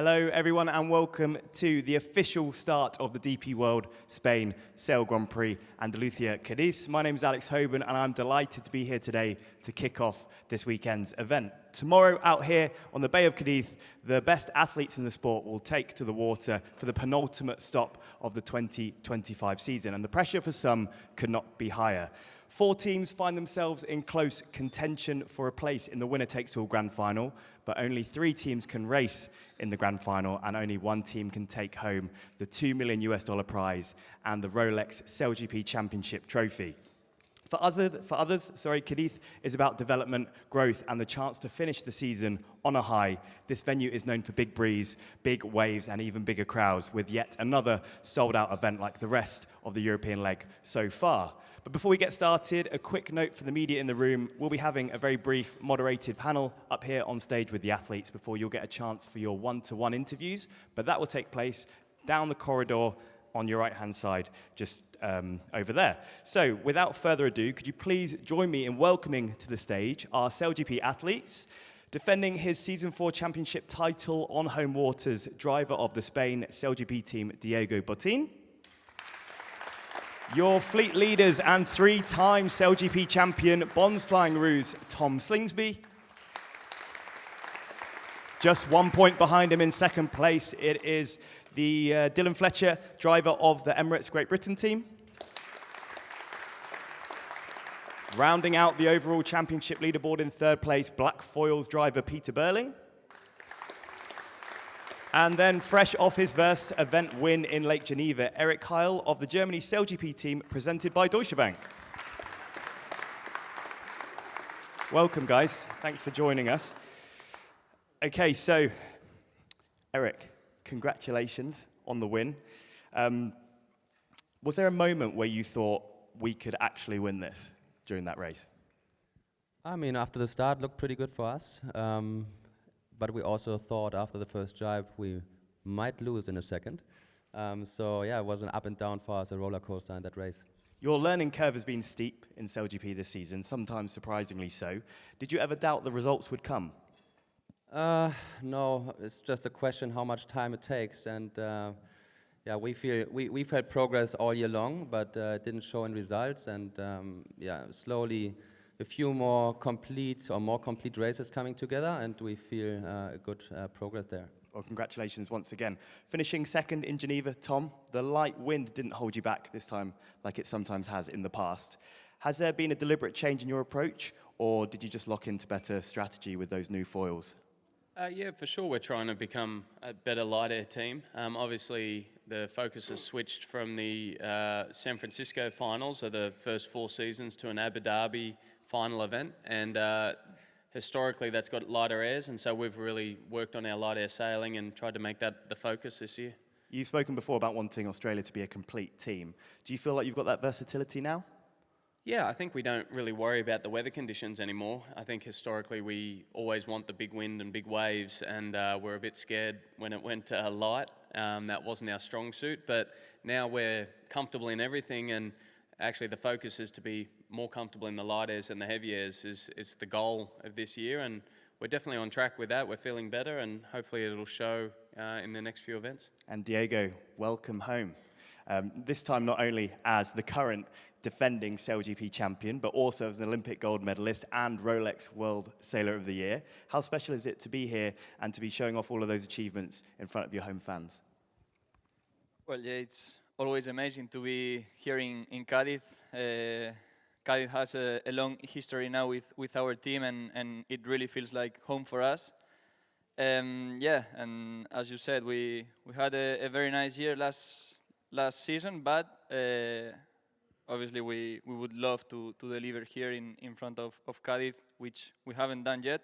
Hello everyone and welcome to the official start of the DP World Spain Sail Grand Prix Andalucía Cádiz. My name is Alex Hoban and I'm delighted to be here today to kick off this weekend's event. Tomorrow out here on the Bay of Cádiz, the best athletes in the sport will take to the water for the penultimate stop of the 2025 season, and the pressure for some could not be higher. 4 teams find themselves in close contention for a place in the winner-takes-all Grand Final, but only 3 teams can race in the Grand Final, and only 1 team can take home the $2 million prize and the Rolex SailGP Championship trophy. For others, Cádiz is about development, growth, and the chance to finish the season on a high. This venue is known for big breeze, big waves, and even bigger crowds, with yet another sold-out event like the rest of the European leg so far. But before we get started, a quick note for the media in the room. We'll be having a very brief, moderated panel up here on stage with the athletes before you'll get a chance for your one-to-one interviews, but that will take place down the corridor on your right-hand side, just over there. So, without further ado, could you please join me in welcoming to the stage our SailGP athletes, defending his Season 4 championship title on home waters, driver of the Spain SailGP team, Diego Botín. Your fleet leaders and 3-time SailGP champion, Bonds Flying Ruse, Tom Slingsby. Just 1 point behind him in second place, it is the Dylan Fletcher, driver of the Emirates Great Britain team. Rounding out the overall championship leaderboard in third place, Black Foils driver Peter Burling. And then fresh off his first event win in Lake Geneva, Eric Heil of the Germany SailGP team, presented by Deutsche Bank. Welcome, guys. Thanks for joining us. Okay, so Eric, congratulations on the win. Was there a moment where you thought we could actually win this during that race? I mean, after the start, looked pretty good for us. But we also thought after the first drive we might lose in a second. So yeah, it was an up and down for us, a roller coaster in that race. Your learning curve has been steep in SailGP this season, sometimes surprisingly so. Did you ever doubt the results would come? No, it's just a question how much time it takes. And yeah, we've had progress all year long, but it didn't show in results. And yeah, slowly a few more complete races coming together, and we feel good progress there. Well, congratulations once again. Finishing second in Geneva, Tom, the light wind didn't hold you back this time like it sometimes has in the past. Has there been a deliberate change in your approach, or did you just lock into better strategy with those new foils? Yeah, for sure we're trying to become a better light air team. Obviously, the focus has switched from the San Francisco finals of the first 4 seasons to an Abu Dhabi final event, and historically that's got lighter airs, and so we've really worked on our light air sailing and tried to make that the focus this year. You've spoken before about wanting Australia to be a complete team. Do you feel like you've got that versatility now? Yeah, I think we don't really worry about the weather conditions anymore. I think historically we always want the big wind and big waves, and we're a bit scared when it went light. That wasn't our strong suit, but now we're comfortable in everything, and actually the focus is to be more comfortable in the light airs and the heavy airs is the goal of this year, and we're definitely on track with that. We're feeling better, and hopefully it'll show in the next few events. And Diego, welcome home. This time not only as the current defending SailGP champion, but also as an Olympic gold medalist and Rolex World Sailor of the Year. How special is it to be here and to be showing off all of those achievements in front of your home fans? Well, yeah, it's always amazing to be here in Cádiz. Cádiz has a long history now with our team, and it really feels like home for us. Yeah, and as you said, we had a very nice year last season, but obviously we would love to deliver here in front of Cádiz, which we haven't done yet.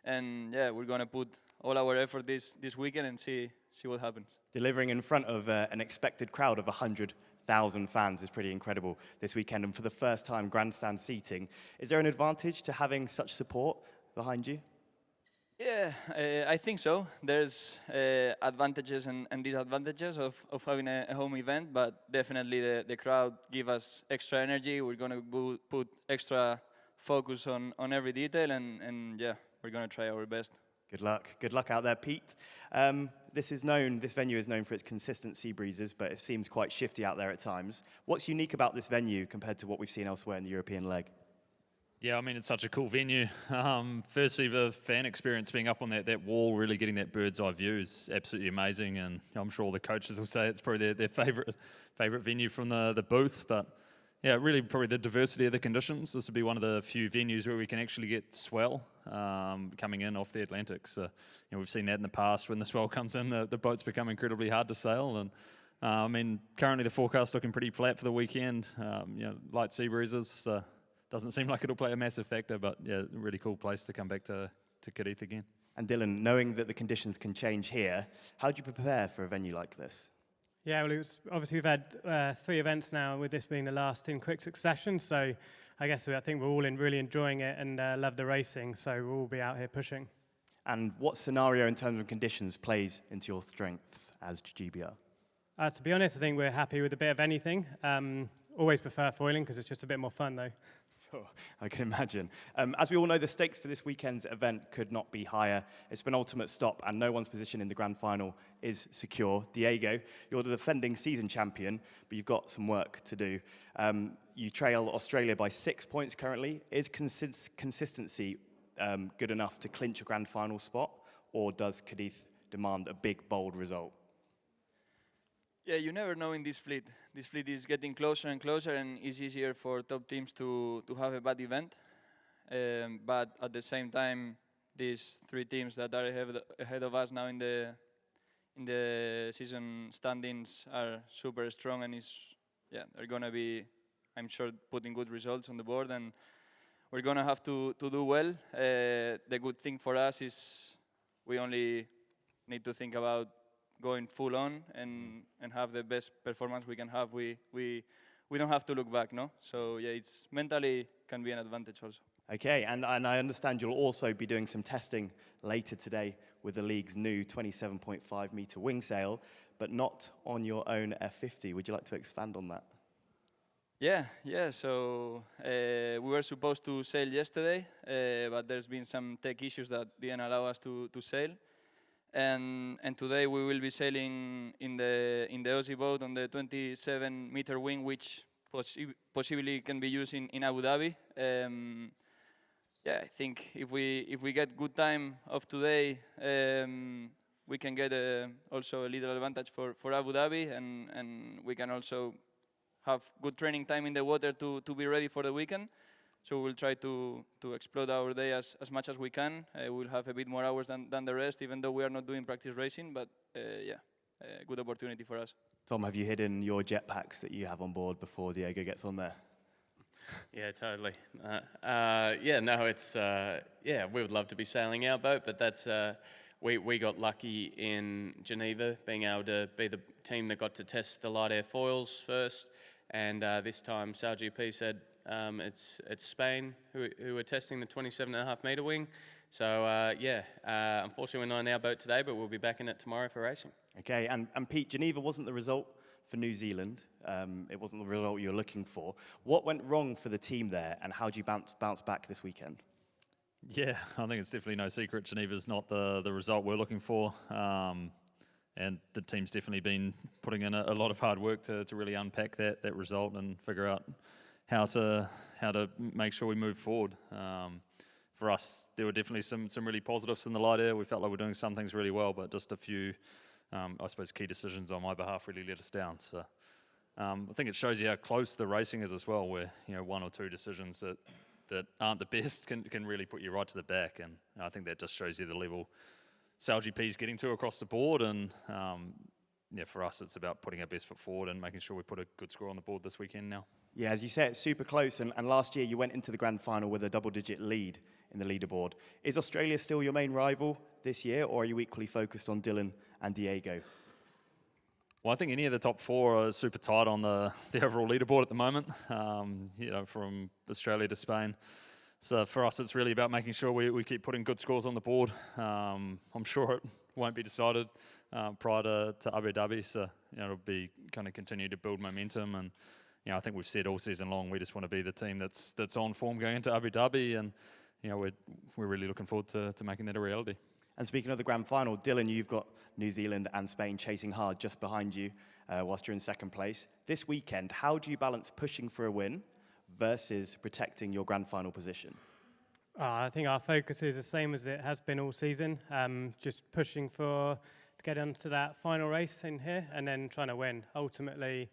And yeah, we're gonna put all our effort this weekend and see what happens. Delivering in front of an expected crowd of 100,000 fans is pretty incredible this weekend, and for the first time grandstand seating. Is there an advantage to having such support behind you? Yeah, I think so. There's advantages and disadvantages of having a home event, but definitely the crowd give us extra energy. We're going to put extra focus on every detail, and yeah, we're going to try our best. Good luck. Good luck out there, Pete. This venue is known for its consistent sea breezes, but it seems quite shifty out there at times. What's unique about this venue compared to what we've seen elsewhere in the European leg? Yeah, I mean, it's such a cool venue. Firstly, the fan experience being up on that wall, really getting that bird's eye view is absolutely amazing. And I'm sure all the coaches will say it's probably their favourite venue from the booth. But yeah, really probably the diversity of the conditions. This will be one of the few venues where we can actually get swell coming in off the Atlantic. So we've seen that in the past when the swell comes in, the boats become incredibly hard to sail. And I mean, currently the forecast looking pretty flat for the weekend. Light sea breezes. Doesn't seem like it'll play a massive factor, but yeah, really cool place to come back to Cádiz again. And Dylan, knowing that the conditions can change here, how do you prepare for a venue like this? Yeah, well, obviously we've had 3 events now, with this being the last in quick succession. So I think we're all really enjoying it and love the racing. So we'll all be out here pushing. And what scenario in terms of conditions plays into your strengths as GBR? To be honest, I think we're happy with a bit of anything. Always prefer foiling because it's just a bit more fun, though. Sure, I can imagine. As we all know, the stakes for this weekend's event could not be higher. It's penultimate stop, and no one's position in the grand final is secure. Diego, you're the defending season champion, but you've got some work to do. You trail Australia by 6 points currently. Is consistency good enough to clinch a grand final spot, or does Cádiz demand a big, bold result? Yeah, you never know in this fleet. This fleet is getting closer and closer, and it's easier for top teams to have a bad event. But at the same time, these 3 teams that are ahead of us now in the season standings are super strong, and they're gonna be, I'm sure, putting good results on the board, and we're gonna have to do well. The good thing for us is we only need to think about going full on and have the best performance we can have. We don't have to look back, no? So yeah, it's mentally can be an advantage also. Okay, and I understand you'll also be doing some testing later today with the league's new 27.5 metre wing sail, but not on your own F50. Would you like to expand on that? Yeah. So we were supposed to sail yesterday, but there's been some tech issues that didn't allow us to sail. And today we will be sailing in the Aussie boat on the 27-meter wing, which possibly can be used in Abu Dhabi. I think if we get good time of today, we can get also a little advantage for Abu Dhabi, and we can also have good training time in the water to be ready for the weekend. So we'll try to explode our day as much as we can. We'll have a bit more hours than the rest, even though we are not doing practice racing. But a good opportunity for us. Tom, have you hidden your jetpacks that you have on board before Diego gets on there? Yeah, totally. We would love to be sailing our boat, but that's we got lucky in Geneva, being able to be the team that got to test the light air foils first, and this time SailGP said. It's Spain who are testing the 27.5 metre wing. So, unfortunately we're not in our boat today, but we'll be back in it tomorrow for racing. Okay, and Pete, Geneva wasn't the result for New Zealand. It wasn't the result you were looking for. What went wrong for the team there, and how do you bounce back this weekend? Yeah, I think it's definitely no secret. Geneva's not the result we're looking for. And the team's definitely been putting in a lot of hard work to really unpack that result and figure out how to make sure we move forward. For us, there were definitely some really positives in the light air. We felt like we were doing some things really well, but just a few, I suppose, key decisions on my behalf really let us down. So I think it shows you how close the racing is as well, where 1 or 2 decisions that aren't the best can really put you right to the back. And I think that just shows you the level SailGP is getting to across the board. And for us, it's about putting our best foot forward and making sure we put a good score on the board this weekend now. Yeah, as you say, it's super close, and last year you went into the grand final with a double-digit lead in the leaderboard. Is Australia still your main rival this year, or are you equally focused on Dylan and Diego? Well, I think any of the top 4 are super tight on the overall leaderboard at the moment, from Australia to Spain. So for us, it's really about making sure we keep putting good scores on the board. I'm sure it won't be decided prior to Abu Dhabi, so it'll be kind of continue to build momentum. And I think we've said all season long we just want to be the team that's on form going into Abu Dhabi, and we're really looking forward to making that a reality. And speaking of the grand final, Dylan, you've got New Zealand and Spain chasing hard just behind you whilst you're in second place. This weekend, how do you balance pushing for a win versus protecting your grand final position? I think our focus is the same as it has been all season, just pushing to get onto that final race in here and then trying to win. Ultimately,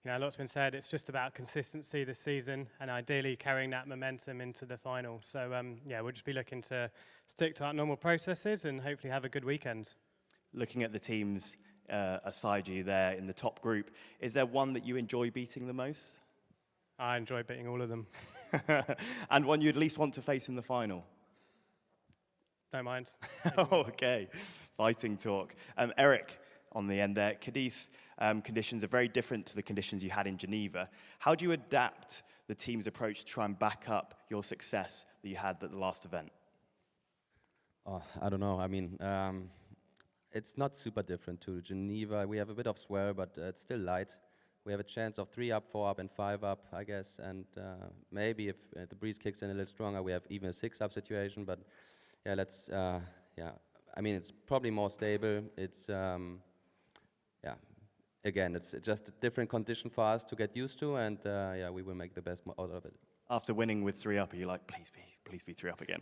a lot's been said, it's just about consistency this season and ideally carrying that momentum into the final. So, we'll just be looking to stick to our normal processes and hopefully have a good weekend. Looking at the teams aside you there in the top group, is there one that you enjoy beating the most? I enjoy beating all of them. And one you at least want to face in the final? Don't mind. Oh, okay. Fighting talk. Eric, on the end there, Cádiz conditions are very different to the conditions you had in Geneva. How do you adapt the team's approach to try and back up your success that you had at the last event? Oh, I don't know. I mean, it's not super different to Geneva. We have a bit of swell, but it's still light. We have a chance of 3 up, 4 up, and 5 up, I guess. And maybe if the breeze kicks in a little stronger, we have even a 6 up situation. But yeah, let's. I mean, it's probably more stable. It's again, it's just a different condition for us to get used to, and we will make the best out of it. After winning with 3 up, are you like, please be 3 up again?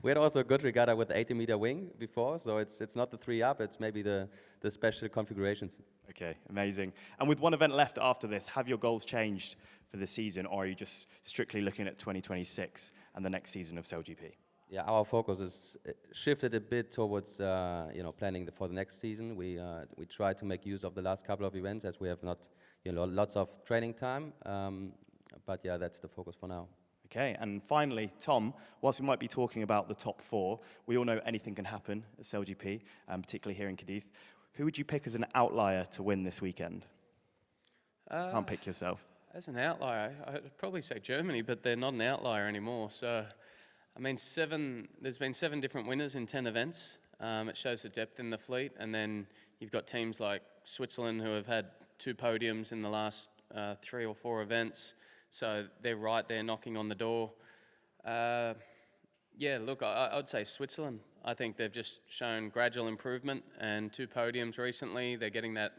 We had also a good regatta with 80-meter wing before, so it's not the 3 up, it's maybe the special configurations. Okay, amazing. And with one event left after this, have your goals changed for the season, or are you just strictly looking at 2026 and the next season of SailGP? Yeah, our focus is shifted a bit towards planning for the next season. We try to make use of the last couple of events as we have not lots of training time. But yeah, that's the focus for now. Okay, and finally, Tom, whilst we might be talking about the top 4, we all know anything can happen at SailGP, particularly here in Cádiz. Who would you pick as an outlier to win this weekend? Can't pick yourself. As an outlier, I'd probably say Germany, but they're not an outlier anymore. So, I mean, there's been 7 different winners in 10 events. It shows the depth in the fleet. And then you've got teams like Switzerland who have had 2 podiums in the last 3 or 4 events. So they're right there knocking on the door. Look, I'd say Switzerland. I think they've just shown gradual improvement and 2 podiums recently. They're getting that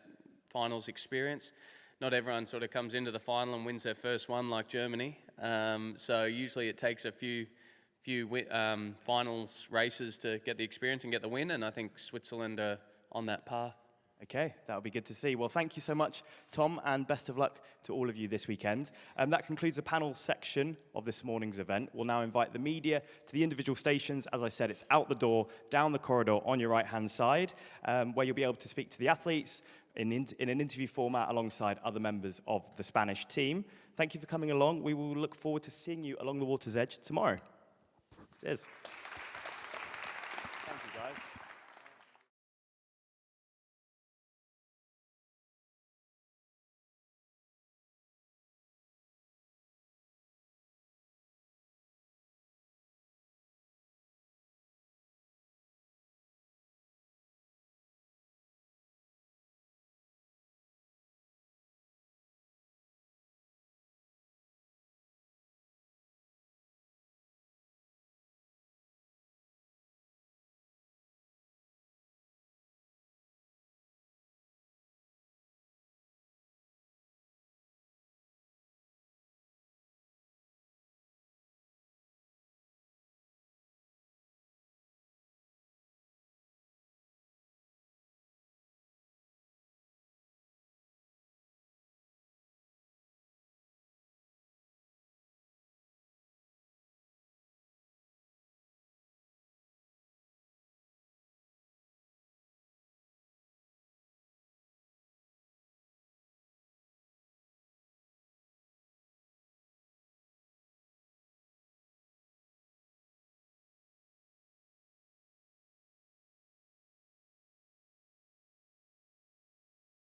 finals experience. Not everyone sort of comes into the final and wins their first one like Germany. So usually it takes a few finals races to get the experience and get the win. And I think Switzerland are on that path. Okay, that would be good to see. Well, thank you so much, Tom, and best of luck to all of you this weekend. That concludes the panel section of this morning's event. We'll now invite the media to the individual stations. As I said, it's out the door, down the corridor on your right-hand side, where you'll be able to speak to the athletes in an interview format alongside other members of the Spanish team. Thank you for coming along. We will look forward to seeing you along the water's edge tomorrow. Cheers. Thank you, guys.